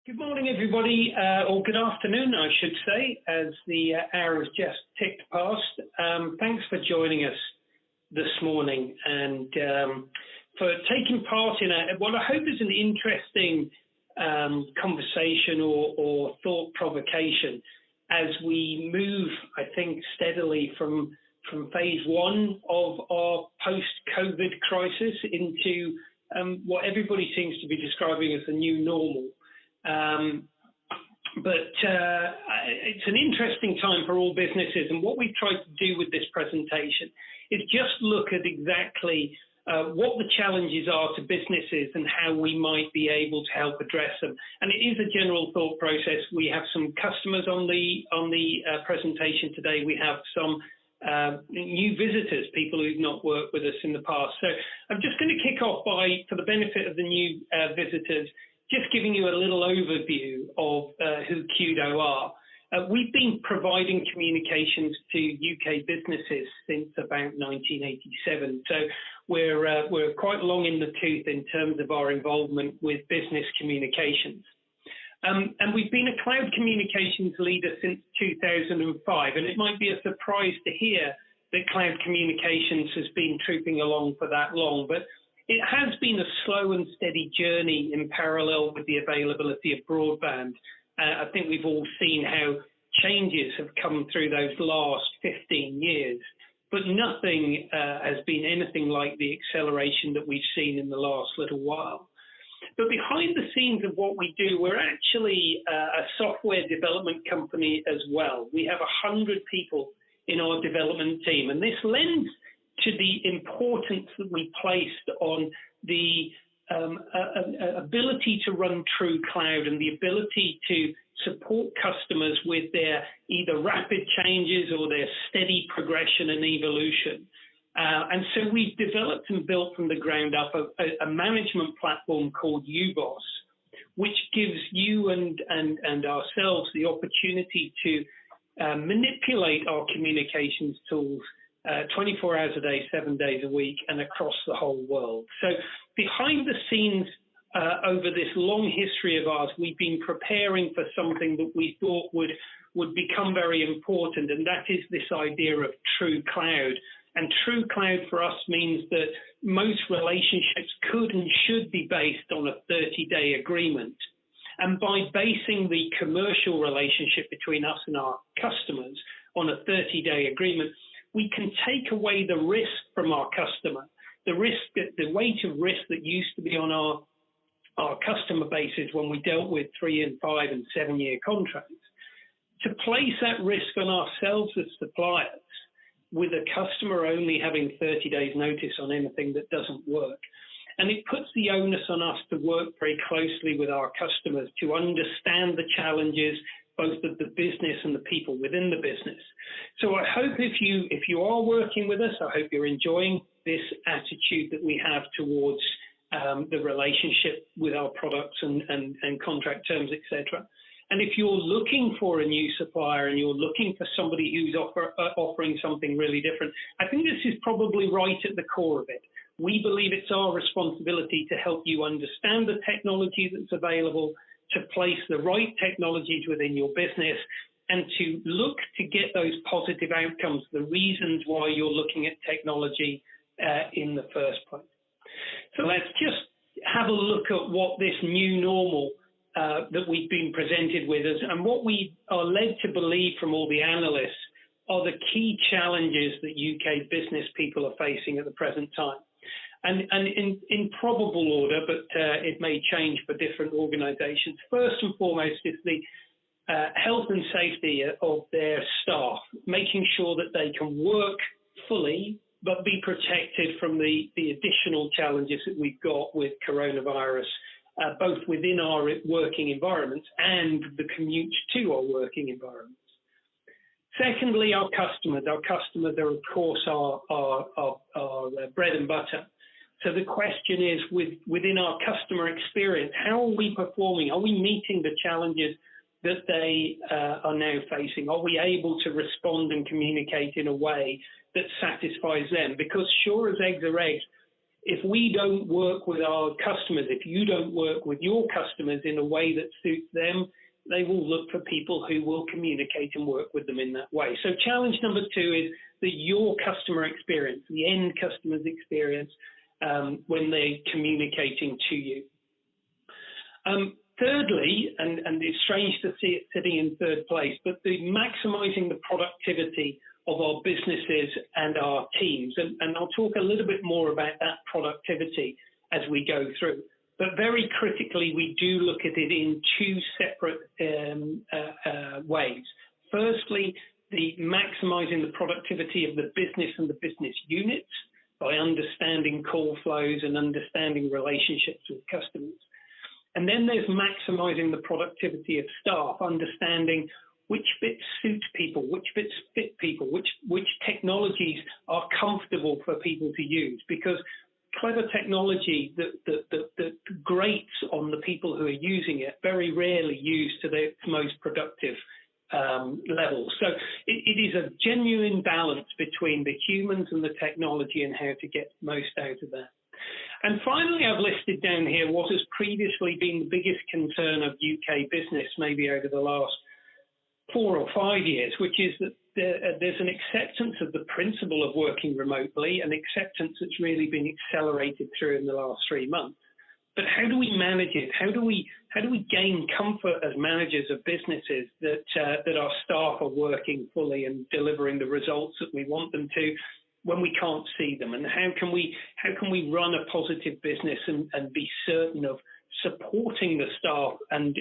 Good morning, everybody, or good afternoon, I should say, as the hour has just ticked past. Thanks for joining us this morning and for taking part in what I hope is an interesting conversation or thought provocation as we move, I think, steadily from phase one of our post-COVID crisis into what everybody seems to be describing as the new normal. But it's an interesting time for all businesses, and what we've tried to do with this presentation is just look at exactly what the challenges are to businesses and how we might be able to help address them. And it is a general thought process. We have some customers on the presentation today. We have some new visitors, people who've not worked with us in the past. So I'm just going to kick off by, for the benefit of the new visitors, just giving you a little overview of who Kudo are. We've been providing communications to UK businesses since about 1987. So we're quite long in the tooth in terms of our involvement with business communications. And we've been a cloud communications leader since 2005. And it might be a surprise to hear that cloud communications has been trooping along for that long. But it has been a slow and steady journey in parallel with the availability of broadband. I think we've all seen how changes have come through those last 15 years, but nothing has been anything like the acceleration that we've seen in the last little while. But behind the scenes of what we do, we're actually a software development company as well. We have 100 people in our development team, and this lends to the importance that we placed on the ability to run true cloud and the ability to support customers with their either rapid changes or their steady progression and evolution. And so we've developed and built from the ground up a management platform called UBOS, which gives you and ourselves the opportunity to manipulate our communications tools 24 hours a day, 7 days a week, and across the whole world. So behind the scenes, over this long history of ours, we've been preparing for something that we thought would become very important, and that is this idea of true cloud. And true cloud for us means that most relationships could and should be based on a 30-day agreement. And by basing the commercial relationship between us and our customers on a 30-day agreement, we can take away the risk from our customer, the weight of risk that used to be on our customer bases when we dealt with 3 and 5 and 7 year contracts, to place that risk on ourselves as suppliers with a customer only having 30 days notice on anything that doesn't work. And it puts the onus on us to work very closely with our customers to understand the challenges, both of the business and the people within the business. So I hope if you are working with us, I hope you're enjoying this attitude that we have towards the relationship with our products and contract terms, etc. And if you're looking for a new supplier and you're looking for somebody who's offering something really different, I think this is probably right at the core of it. We believe it's our responsibility to help you understand the technology that's available, to place the right technologies within your business, and to look to get those positive outcomes, the reasons why you're looking at technology in the first place. So let's just have a look at what this new normal that we've been presented with is, and what we are led to believe from all the analysts are the key challenges that UK business people are facing at the present time. And in probable order, but it may change for different organisations. First and foremost is the health and safety of their staff, making sure that they can work fully but be protected from the additional challenges that we've got with coronavirus, both within our working environments and the commute to our working environments. Secondly, our customers. Our customers are, of course, our bread and butter. So the question is, within our customer experience, how are we performing? Are we meeting the challenges that they are now facing? Are we able to respond and communicate in a way that satisfies them? Because sure as eggs are eggs, if we don't work with our customers, if you don't work with your customers in a way that suits them, they will look for people who will communicate and work with them in that way. So challenge number 2 is that your customer experience, the end customer's experience, when they're communicating to you. Thirdly, and it's strange to see it sitting in third place, but the maximizing the productivity of our businesses and our teams. And I'll talk a little bit more about that productivity as we go through. But very critically, we do look at it in 2 separate ways. Firstly, the maximizing the productivity of the business and the business units by understanding call flows and understanding relationships with customers. And then there's maximizing the productivity of staff, understanding which bits suit people, which bits fit people, which technologies are comfortable for people to use. Because clever technology that grates on the people who are using it very rarely used to their most productive level. So it is a genuine balance between the humans and the technology and how to get most out of that. And finally, I've listed down here what has previously been the biggest concern of UK business, maybe over the last 4 or 5 years, which is that there's an acceptance of the principle of working remotely, an acceptance that's really been accelerated through in the last 3 months. But how do we manage it? How do we gain comfort as managers of businesses that our staff are working fully and delivering the results that we want them to when we can't see them? And how can we run a positive business and be certain of supporting the staff and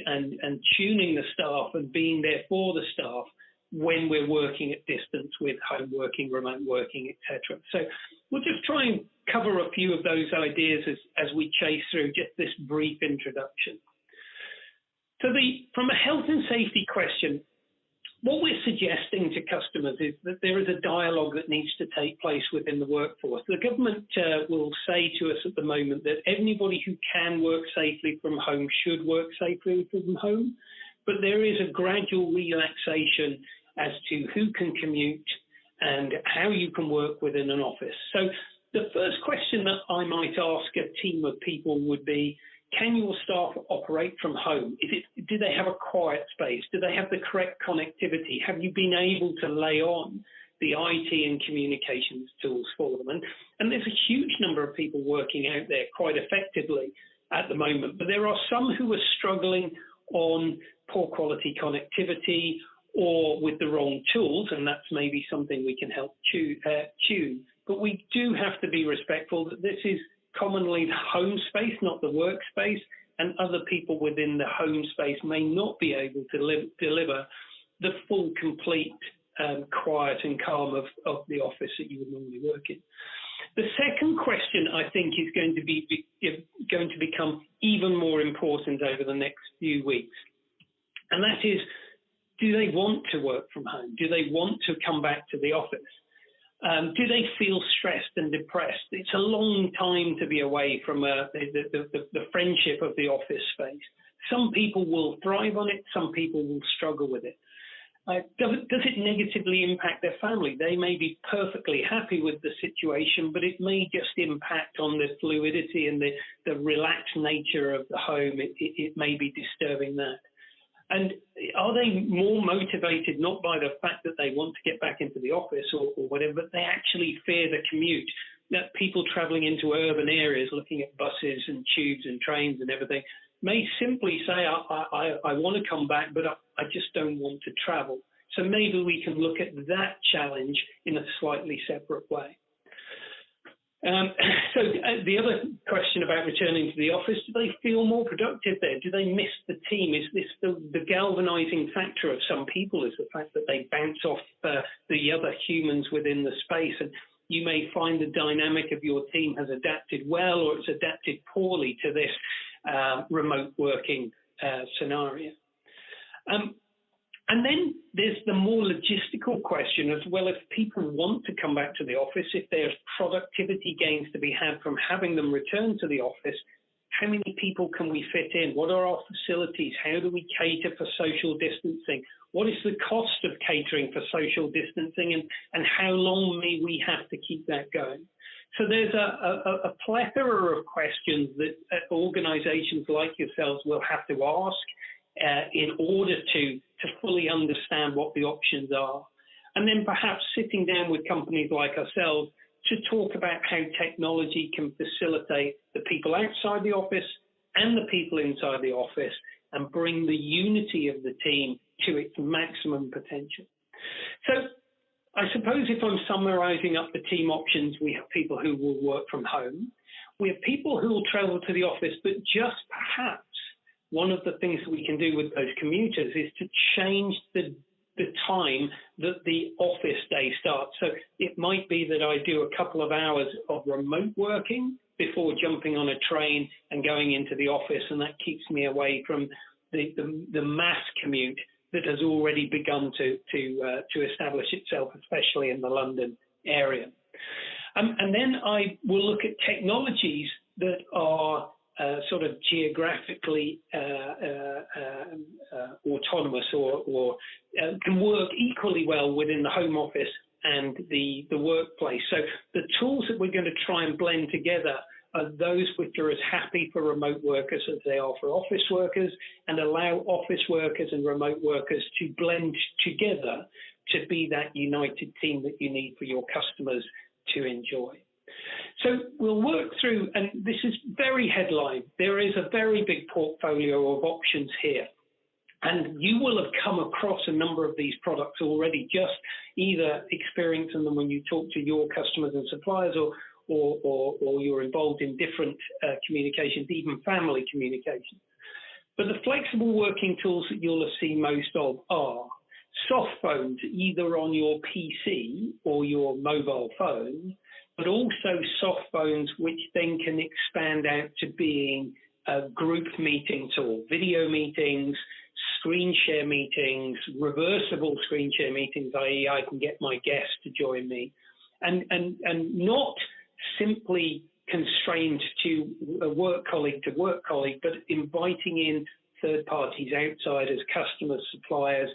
tuning the staff and being there for the staff when we're working at distance with home working, remote working, etc. So we'll just try and cover a few of those ideas as we chase through just this brief introduction. So from a health and safety question, what we're suggesting to customers is that there is a dialogue that needs to take place within the workforce. The government will say to us at the moment that anybody who can work safely from home should work safely from home, but there is a gradual relaxation as to who can commute and how you can work within an office. So the first question that I might ask a team of people would be, can your staff operate from home? Do they have a quiet space? Do they have the correct connectivity? Have you been able to lay on the IT and communications tools for them? And there's a huge number of people working out there quite effectively at the moment, but there are some who are struggling on poor quality connectivity or with the wrong tools, and that's maybe something we can help tune. But we do have to be respectful that this is commonly the home space, not the workspace, and other people within the home space may not be able to deliver the full, complete quiet and calm of the office that you would normally work in. The second question, I think, is going to become even more important over the next few weeks, and that is, do they want to work from home? Do they want to come back to the office? Do they feel stressed and depressed? It's a long time to be away from the friendship of the office space. Some people will thrive on it. Some people will struggle with it. Does it negatively impact their family? They may be perfectly happy with the situation, but it may just impact on the fluidity and the relaxed nature of the home. It may be disturbing that. And are they more motivated not by the fact that they want to get back into the office or whatever, but they actually fear the commute? That people travelling into urban areas, looking at buses and tubes and trains and everything, may simply say, I want to come back, but I just don't want to travel. So maybe we can look at that challenge in a slightly separate way. So the other question about returning to the office, do they feel more productive there? Do they miss the team? Is this the galvanizing factor of some people, is the fact that they bounce off the other humans within the space? And you may find the dynamic of your team has adapted well or it's adapted poorly to this remote working scenario. And then there's the more logistical question as well. If people want to come back to the office, if there's productivity gains to be had from having them return to the office, how many people can we fit in? What are our facilities? How do we cater for social distancing? What is the cost of catering for social distancing, and how long may we have to keep that going? So there's a plethora of questions that organizations like yourselves will have to ask in order to fully understand what the options are. And then perhaps sitting down with companies like ourselves to talk about how technology can facilitate the people outside the office and the people inside the office and bring the unity of the team to its maximum potential. So I suppose if I'm summarizing up the team options, we have people who will work from home. We have people who will travel to the office, but just perhaps one of the things that we can do with those commuters is to change the time that the office day starts. So it might be that I do a couple of hours of remote working before jumping on a train and going into the office, and that keeps me away from the mass commute that has already begun to establish itself, especially in the London area. And then I will look at technologies that are sort of geographically autonomous or can work equally well within the home office and the workplace. So the tools that we're going to try and blend together are those which are as happy for remote workers as they are for office workers, and allow office workers and remote workers to blend together to be that united team that you need for your customers to enjoy. So we'll work through, and this is very headline, there is a very big portfolio of options here. And you will have come across a number of these products already, just either experiencing them when you talk to your customers and suppliers, or you're involved in different communications, even family communications. But the flexible working tools that you'll have seen most of are soft phones, either on your PC or your mobile phone, but also soft phones which then can expand out to being a group meeting tool, video meetings, screen share meetings, reversible screen share meetings, i.e. I can get my guests to join me, and not simply constrained to a work colleague, but inviting in third parties, outsiders, customers, suppliers,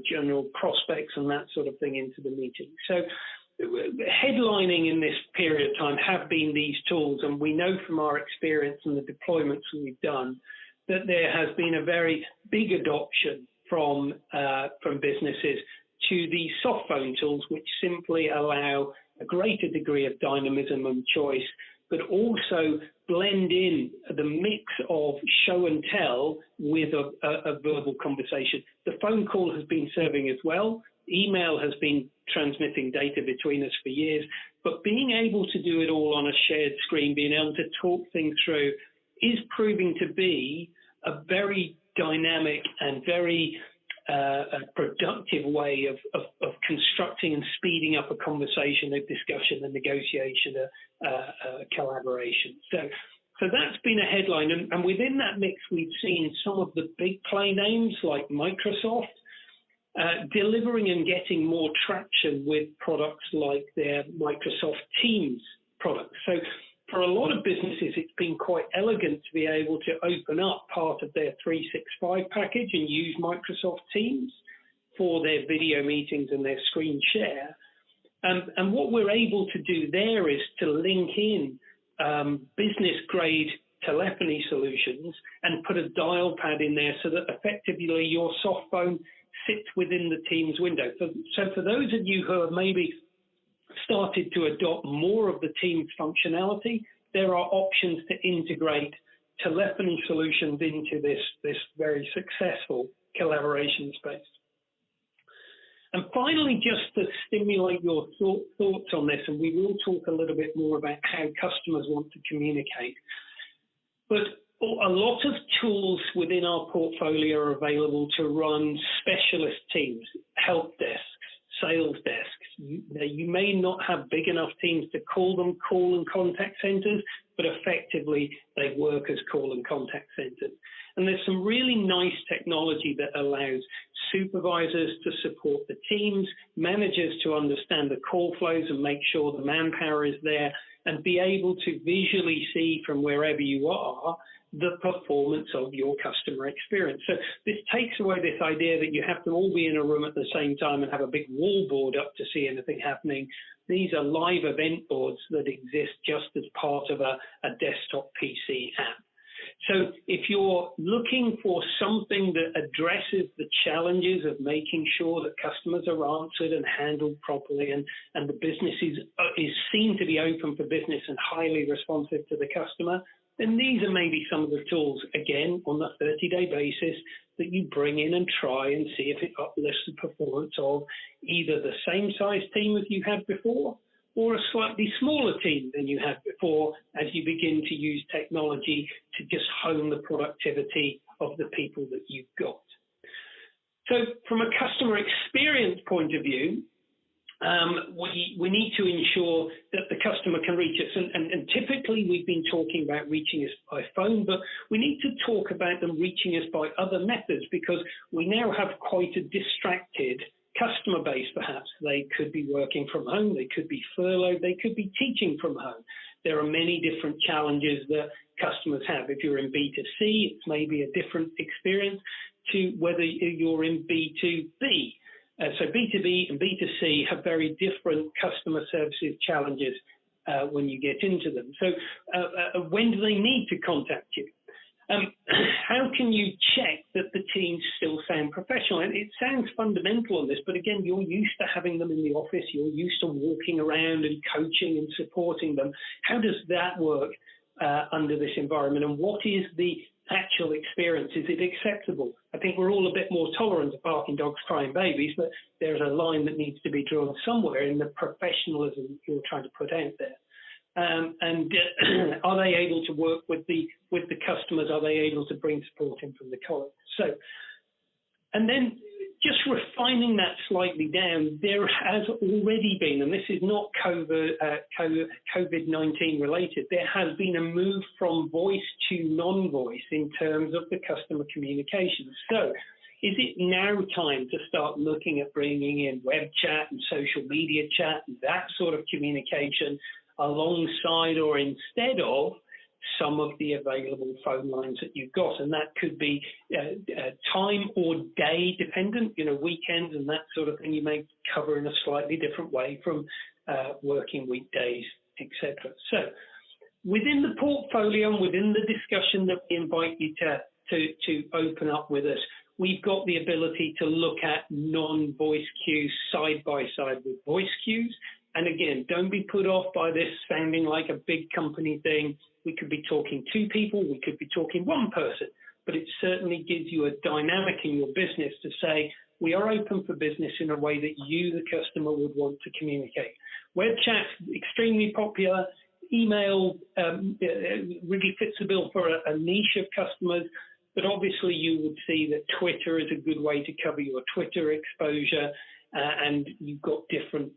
general prospects and that sort of thing into the meeting. So headlining in this period of time have been these tools, and we know from our experience and the deployments we've done that there has been a very big adoption from businesses to these soft phone tools, which simply allow a greater degree of dynamism and choice, but also blend in the mix of show and tell with a verbal conversation. The phone call has been serving as well. Email has been transmitting data between us for years, but being able to do it all on a shared screen, being able to talk things through, is proving to be a very dynamic and very productive way of constructing and speeding up a conversation, a discussion, a negotiation, a collaboration. So that's been a headline. And within that mix, we've seen some of the big play names like Microsoft delivering and getting more traction with products like their Microsoft Teams products. So for a lot of businesses, it's been quite elegant to be able to open up part of their 365 package and use Microsoft Teams for their video meetings and their screen share. And what we're able to do there is to link in business-grade telephony solutions and put a dial pad in there so that effectively your soft phone sits within the Teams window. So for those of you who have maybe started to adopt more of the Teams functionality, there are options to integrate telephony solutions into this very successful collaboration space. And finally, just to stimulate your thoughts on this, and we will talk a little bit more about how customers want to communicate, but a lot of tools within our portfolio are available to run specialist teams, help desks, sales desks. You may not have big enough teams to call them call and contact centers, but effectively they work as call and contact centers. And there's some really nice technology that allows supervisors to support the teams, managers to understand the call flows and make sure the manpower is there, and be able to visually see from wherever you are the performance of your customer experience. So this takes away this idea that you have to all be in a room at the same time and have a big wall board up to see anything happening. These are live event boards that exist just as part of a desktop PC app. So if you're looking for something that addresses the challenges of making sure that customers are answered and handled properly, and the business is seen to be open for business and highly responsive to the customer, then these are maybe some of the tools, again, on a 30-day basis, that you bring in and try and see if it uplifts the performance of either the same size team as you had before, or a slightly smaller team than you had before, as you begin to use technology to just hone the productivity of the people that you've got. So from a customer experience point of view, we need to ensure that the customer can reach us. And typically we've been talking about reaching us by phone, but we need to talk about them reaching us by other methods, because we now have quite a distracted customer base. Perhaps they could be working from home, they could be furloughed, they could be teaching from home. There are many different challenges that customers have. If you're in B2C, it's maybe a different experience to whether you're in B2B. So B2B and B2C have very different customer services challenges when you get into them. So when do they need to contact you? How can you check that the teams still sound professional? And it sounds fundamental on this, but again, you're used to having them in the office. You're used to walking around and coaching and supporting them. How does that work under this environment? And what is the actual experience? Is it acceptable? I think we're all a bit more tolerant of barking dogs, crying babies, but there's a line that needs to be drawn somewhere in the professionalism you're trying to put out there. And are they able to work with the customers? Are they able to bring support in from the colleagues? So, and then just refining that slightly down, there has already been, and this is not COVID-19 related, there has been a move from voice to non-voice in terms of the customer communication. So is it now time to start looking at bringing in web chat and social media chat and that sort of communication alongside or instead of some of the available phone lines that you've got? And that could be time or day dependent, weekends and that sort of thing you may cover in a slightly different way from working weekdays, etc. So within the portfolio and within the discussion that we invite you to open up with us, we've got the ability to look at non-voice cues side by side with voice cues. And again, don't be put off by this sounding like a big company thing. We could be talking two people, we could be talking one person, but it certainly gives you a dynamic in your business to say, we are open for business in a way that you, the customer, would want to communicate. Web chat, extremely popular. Email really fits the bill for a niche of customers, but obviously you would see that Twitter is a good way to cover your Twitter exposure. And you've got different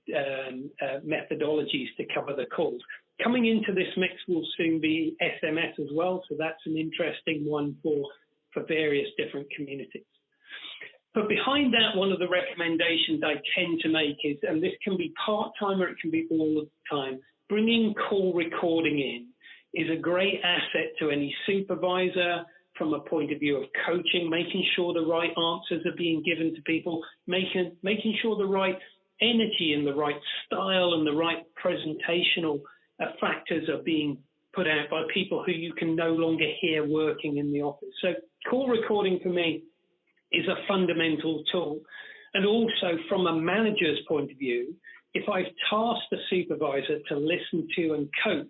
methodologies to cover the calls. Coming into this mix will soon be SMS as well, so that's an interesting one for various different communities. But behind that, one of the recommendations I tend to make is, and this can be part-time or it can be all the time, bringing call recording in is a great asset to any supervisor, from a point of view of coaching, making sure the right answers are being given to people, making sure the right energy and the right style and the right presentational factors are being put out by people who you can no longer hear working in the office. So call recording for me is a fundamental tool. And also from a manager's point of view, if I've tasked a supervisor to listen to and coach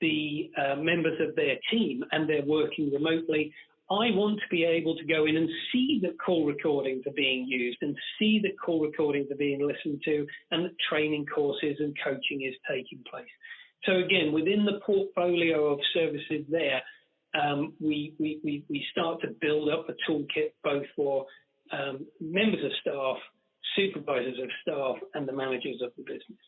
the members of their team and they're working remotely, I want to be able to go in and see that call recordings are being used and see that call recordings are being listened to and that training courses and coaching is taking place. So again, within the portfolio of services there, we start to build up a toolkit both for members of staff, supervisors of staff, and the managers of the business.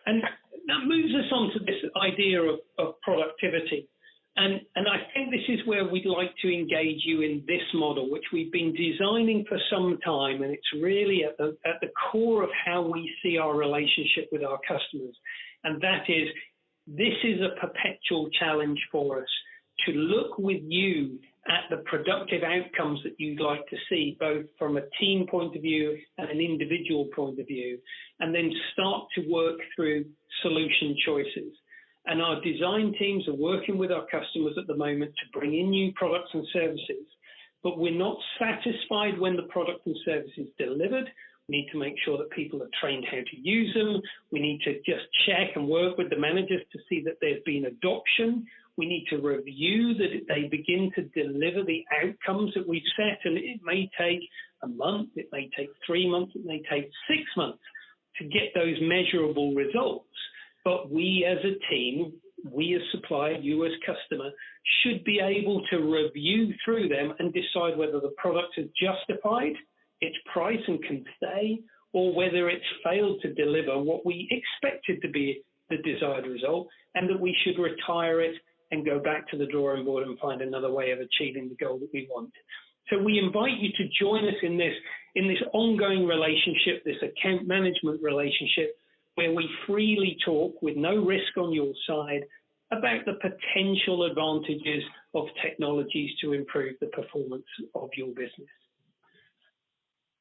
And that moves us on to this idea of productivity. And I think this is where we'd like to engage you in this model, which we've been designing for some time, and it's really at the core of how we see our relationship with our customers. And that is, this is a perpetual challenge for us to look with you at the productive outcomes that you'd like to see, both from a team point of view and an individual point of view, and then start to work through solution choices. And our design teams are working with our customers at the moment to bring in new products and services, but we're not satisfied when the product and service is delivered. We need to make sure that people are trained how to use them. We need to just check and work with the managers to see that there's been adoption. We need to review that they begin to deliver the outcomes that we've set. And it may take a month, it may take 3 months, it may take 6 months to get those measurable results. But we as a team, we as supplier, you as customer, should be able to review through them and decide whether the product is justified, its price and can stay, or whether it's failed to deliver what we expected to be the desired result, and that we should retire it and go back to the drawing board and find another way of achieving the goal that we want. So we invite you to join us in this ongoing relationship, this account management relationship, where we freely talk with no risk on your side about the potential advantages of technologies to improve the performance of your business.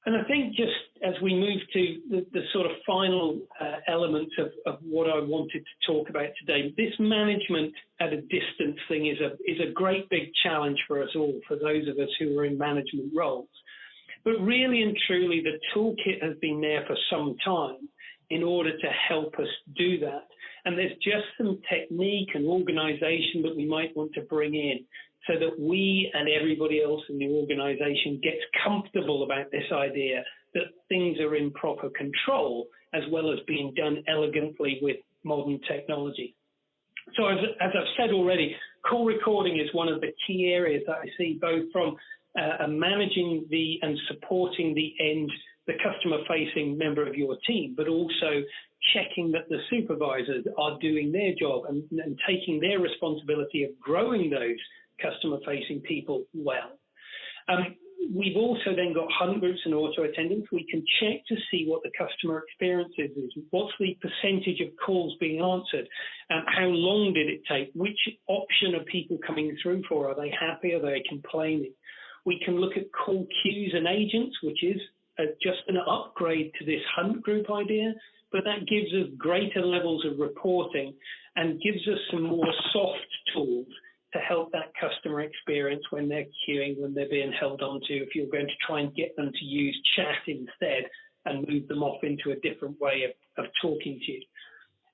And I think just as we move to the sort of final elements of what I wanted to talk about today, this management at a distance thing is a great big challenge for us all, for those of us who are in management roles. But really and truly, the toolkit has been there for some time in order to help us do that. And there's just some technique and organization that we might want to bring in, so that we and everybody else in the organization gets comfortable about this idea that things are in proper control, as well as being done elegantly with modern technology. So as I've said already, call recording is one of the key areas that I see, both from managing and supporting the customer-facing member of your team, but also checking that the supervisors are doing their job and taking their responsibility of growing those customer-facing people well. We've also then got hunt groups and auto attendants. We can check to see what the customer experience is. What's the percentage of calls being answered? How long did it take? Which option are people coming through for? Are they happy? Are they complaining? We can look at call queues and agents, which is just an upgrade to this hunt group idea, but that gives us greater levels of reporting and gives us some more soft tools to help that customer experience when they're queuing, when they're being held on to, if you're going to try and get them to use chat instead and move them off into a different way of talking to you.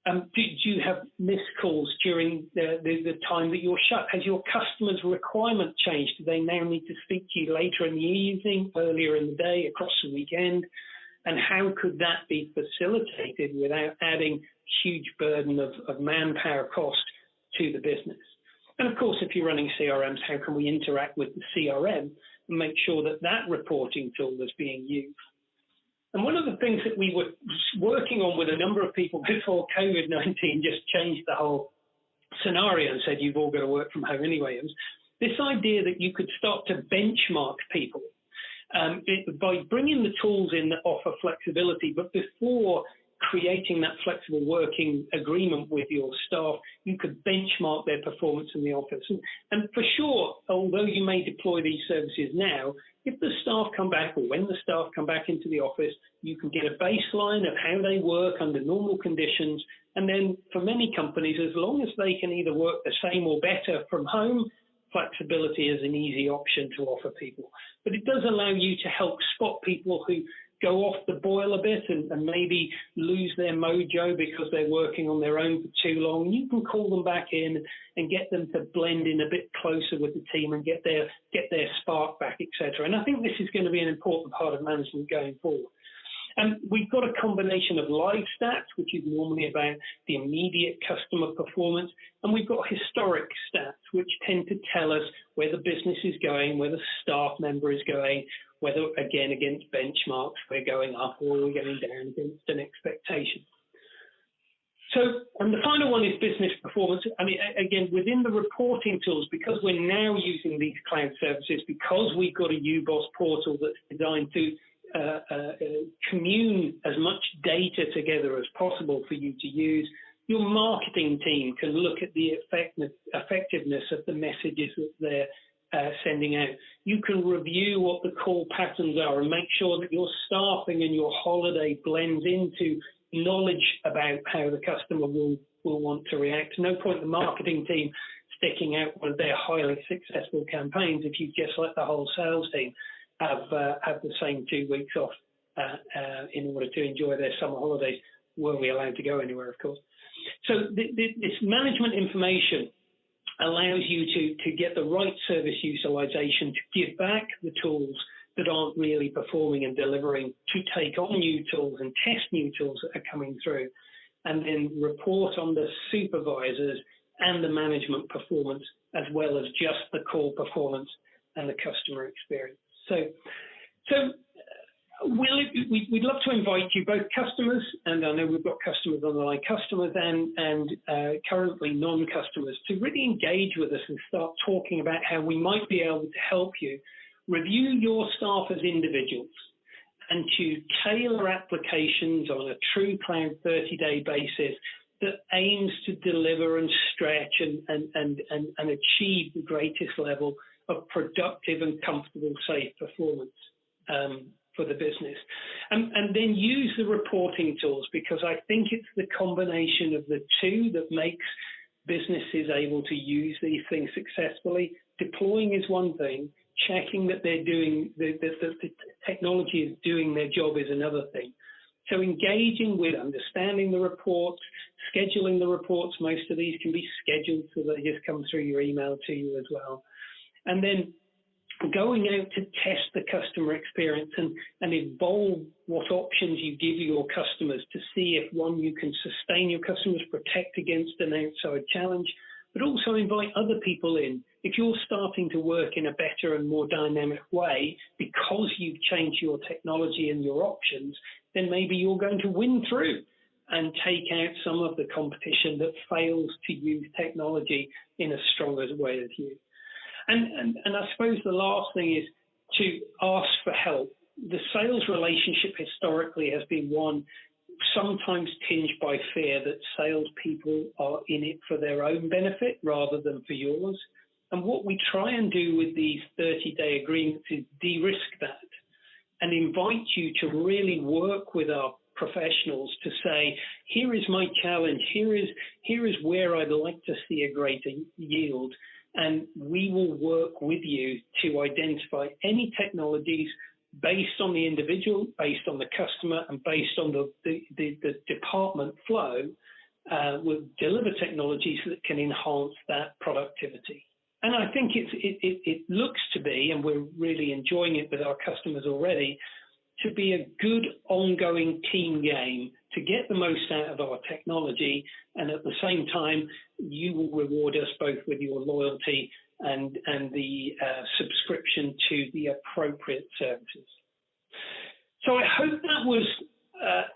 Do you have missed calls during the time that you're shut? Has your customer's requirement changed? Do they now need to speak to you later in the evening, earlier in the day, across the weekend? And how could that be facilitated without adding huge burden of manpower cost to the business? And of course, if you're running CRMs, how can we interact with the CRM and make sure that that reporting tool is being used? And one of the things that we were working on with a number of people before COVID-19 just changed the whole scenario and said, you've all got to work from home anyway, is this idea that you could start to benchmark people by bringing the tools in that offer flexibility, but before creating that flexible working agreement with your staff, you could benchmark their performance in the office. And for sure, although you may deploy these services now, if the staff come back, or when the staff come back into the office, you can get a baseline of how they work under normal conditions. And then for many companies, as long as they can either work the same or better from home, flexibility is an easy option to offer people. But it does allow you to help spot people who go off the boil a bit and maybe lose their mojo because they're working on their own for too long. You can call them back in and get them to blend in a bit closer with the team and get their spark back, etc. And I think this is going to be an important part of management going forward. And we've got a combination of live stats, which is normally about the immediate customer performance, and we've got historic stats, which tend to tell us where the business is going, where the staff member is going, whether, again, against benchmarks, we're going up or we're going down against an expectation. So, and the final one is business performance. I mean, again, within the reporting tools, because we're now using these cloud services, because we've got a UBOS portal that's designed to commune as much data together as possible for you to use, Your marketing team can look at the effectiveness of the messages that they're sending out. You can review what the call patterns are and make sure that your staffing and your holiday blends into knowledge about how the customer will want to react. No point the marketing team sticking out one of their highly successful campaigns if you just let the whole sales team have the same 2 weeks off in order to enjoy their summer holidays. Were we allowed to go anywhere, of course. So this management information allows you to get the right service utilization, to give back the tools that aren't really performing and delivering, to take on new tools and test new tools that are coming through, and then report on the supervisors and the management performance, as well as just the core performance and the customer experience. We'd love to invite you, both customers, and I know we've got customers on the line, customers and currently non-customers, to really engage with us and start talking about how we might be able to help you review your staff as individuals and to tailor applications on a true cloud 30-day basis that aims to deliver and stretch and achieve the greatest level of productive and comfortable, safe performance for the business. And then use the reporting tools, because I think it's the combination of the two that makes businesses able to use these things successfully. Deploying is one thing, checking that they're doing, the technology is doing their job is another thing. So engaging with understanding the reports, scheduling the reports, most of these can be scheduled so they just come through your email to you as well. And then going out to test the customer experience and evolve what options you give your customers to see if, one, you can sustain your customers, protect against an outside challenge, but also invite other people in. If you're starting to work in a better and more dynamic way because you've changed your technology and your options, then maybe you're going to win through and take out some of the competition that fails to use technology in as strong a way as you. And I suppose the last thing is to ask for help. The sales relationship historically has been one sometimes tinged by fear that salespeople are in it for their own benefit rather than for yours. And what we try and do with these 30-day agreements is de-risk that and invite you to really work with our professionals to say, here is my challenge, here is where I'd like to see a greater yield. And we will work with you to identify any technologies based on the individual, based on the customer, and based on the department flow, will deliver technologies that can enhance that productivity. And I think it looks to be, and we're really enjoying it with our customers already, to be a good ongoing team game to get the most out of our technology, and at the same time, you will reward us both with your loyalty and the subscription to the appropriate services. So I hope that was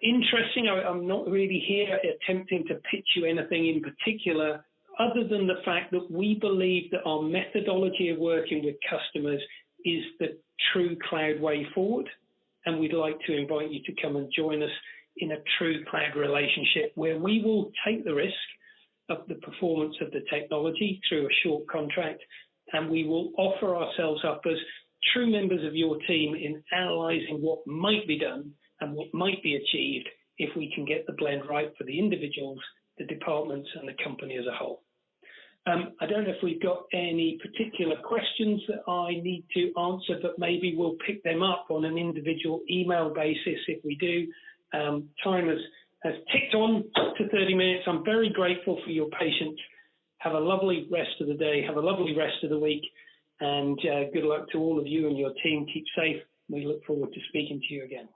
interesting. I'm not really here attempting to pitch you anything in particular, other than the fact that we believe that our methodology of working with customers is the true cloud way forward. And we'd like to invite you to come and join us in a true cloud relationship where we will take the risk of the performance of the technology through a short contract, and we will offer ourselves up as true members of your team in analyzing what might be done and what might be achieved if we can get the blend right for the individuals, the departments, and the company as a whole. I don't know if we've got any particular questions that I need to answer, but maybe we'll pick them up on an individual email basis if we do. Time has ticked on to 30 minutes. I'm very grateful for your patience. Have a lovely rest of the day. Have a lovely rest of the week. And good luck to all of you and your team. Keep safe. We look forward to speaking to you again.